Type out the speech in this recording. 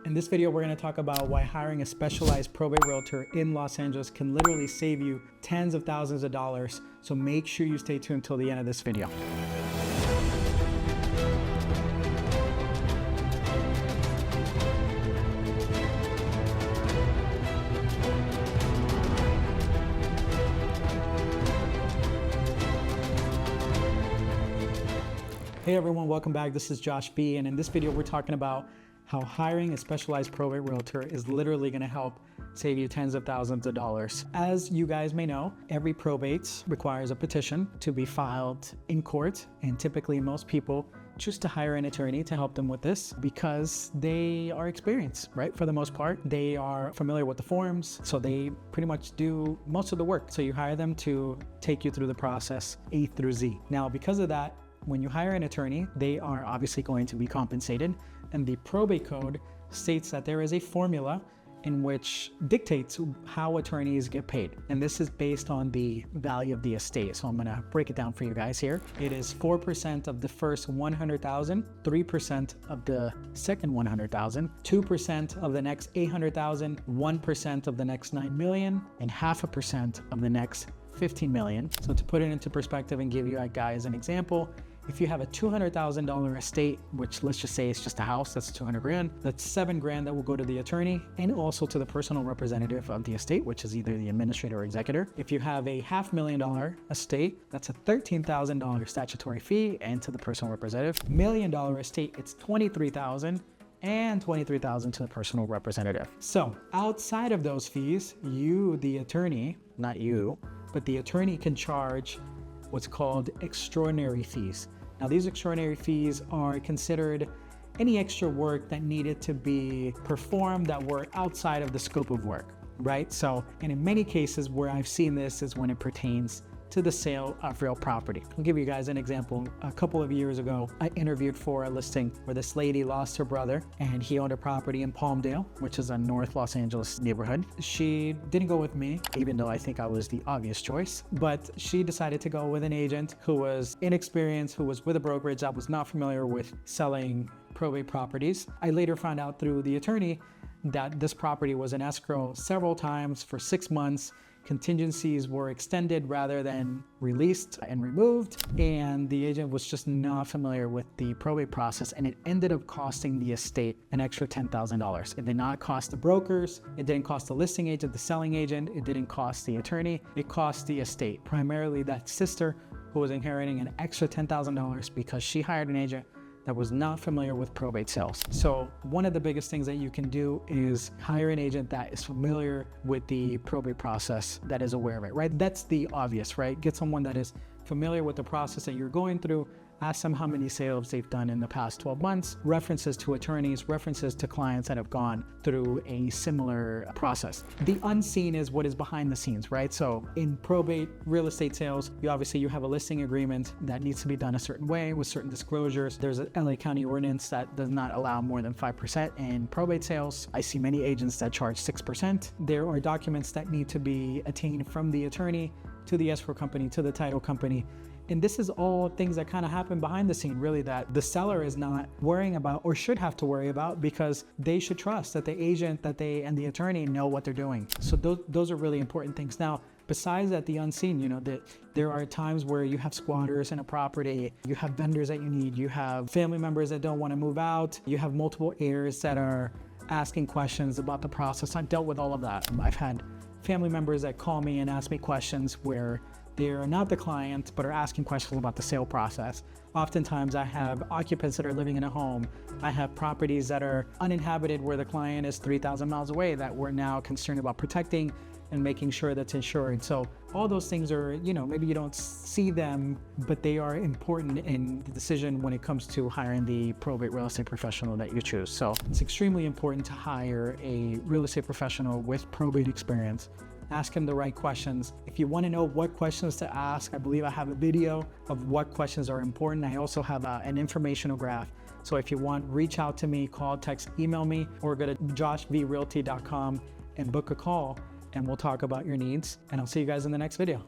In this video, we're going to talk about why hiring a specialized probate realtor in Los Angeles can literally save you tens of thousands of dollars. So make sure you stay tuned until the end of this video. Hey everyone, welcome back. This is Josh B. And in this video, we're talking about how hiring a specialized probate realtor is literally going to help save you tens of thousands of dollars. As you guys may know, every probate requires a petition to be filed in court. And typically most people choose to hire an attorney to help them with this because they are experienced, right? For the most part, they are familiar with the forms, so they pretty much do most of the work. So you hire them to take you through the process A through Z. Now, because of that, when you hire an attorney, they are obviously going to be compensated, and the probate code states that there is a formula in which dictates how attorneys get paid. And this is based on the value of the estate. So I'm gonna break it down for you guys here. It is 4% of the first 100,000, 3% of the second 100,000, 2% of the next 800,000, 1% of the next 9 million, and 0.5% of the next 15 million. So to put it into perspective and give you guys an example, if you have a $200,000 estate, which let's just say it's just a house, that's 200 grand, that's 7 grand that will go to the attorney and also to the personal representative of the estate, which is either the administrator or executor. If you have a $500,000 estate, that's a $13,000 statutory fee and to the personal representative. $1 million estate, it's $23,000 and $23,000 to the personal representative. So outside of those fees, you, the attorney, not you, but the attorney can charge what's called extraordinary fees. Now, these extraordinary fees are considered any extra work that needed to be performed that were outside of the scope of work, right? So, and in many cases where I've seen this is when it pertains to the sale of real property. I'll give you guys an example. A couple of years ago, I interviewed for a listing where this lady lost her brother and he owned a property in Palmdale, which is a North Los Angeles neighborhood. She didn't go with me, even though I think I was the obvious choice, but she decided to go with an agent who was inexperienced, who was with a brokerage that was not familiar with selling probate properties. I later found out through the attorney that this property was in escrow several times for 6 months. Contingencies were extended rather than released and removed, and the agent was just not familiar with the probate process, and it ended up costing the estate an extra $10,000. It did not cost the brokers, it didn't cost the listing agent, the selling agent, it didn't cost the attorney, it cost the estate, primarily that sister who was inheriting an extra $10,000 because she hired an agent that was not familiar with probate sales. So one of the biggest things that you can do is hire an agent that is familiar with the probate process, that is aware of it, right? That's the obvious, right? Get someone that is familiar with the process that you're going through. Ask them how many sales they've done in the past 12 months, references to attorneys, references to clients that have gone through a similar process. The unseen is what is behind the scenes, right? So in probate real estate sales, you have a listing agreement that needs to be done a certain way with certain disclosures. There's an LA County ordinance that does not allow more than 5% in probate sales. I see many agents that charge 6%. There are documents that need to be attained from the attorney to the escrow company, to the title company. And this is all things that kind of happen behind the scene, really, that the seller is not worrying about or should have to worry about because they should trust that the agent and the attorney know what they're doing. So those are really important things. Now, besides that, the unseen, that there are times where you have squatters in a property, you have vendors that you need, you have family members that don't want to move out, you have multiple heirs that are asking questions about the process. I've dealt with all of that. I've had family members that call me and ask me questions where they're not the client, but are asking questions about the sale process. Oftentimes I have occupants that are living in a home. I have properties that are uninhabited where the client is 3,000 miles away that we're now concerned about protecting and making sure that's insured. So all those things are, maybe you don't see them, but they are important in the decision when it comes to hiring the probate real estate professional that you choose. So it's extremely important to hire a real estate professional with probate experience. Ask him the right questions. If you want to know what questions to ask, I believe I have a video of what questions are important. I also have an informational graph. So if you want, reach out to me, call, text, email me, or go to joshvrealty.com and book a call, and we'll talk about your needs. And I'll see you guys in the next video.